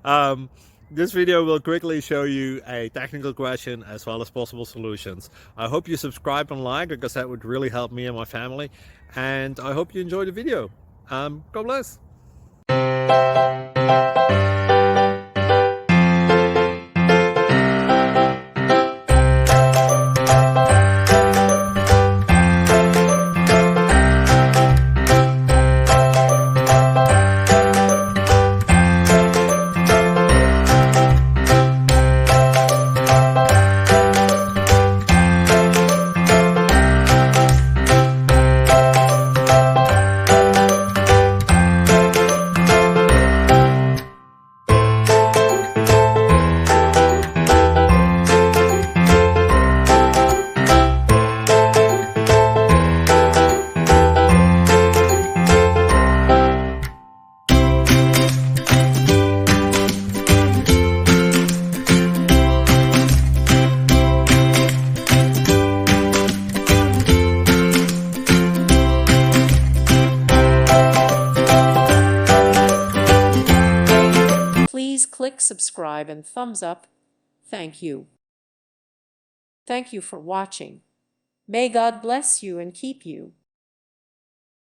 um, this video will quickly show you a technical question as well as possible solutions. I hope you subscribe and like, because that would really help me and my family. And I hope you enjoy the video. God bless. Please click subscribe and thumbs up. Thank you. Thank you for watching. May God bless you and keep you.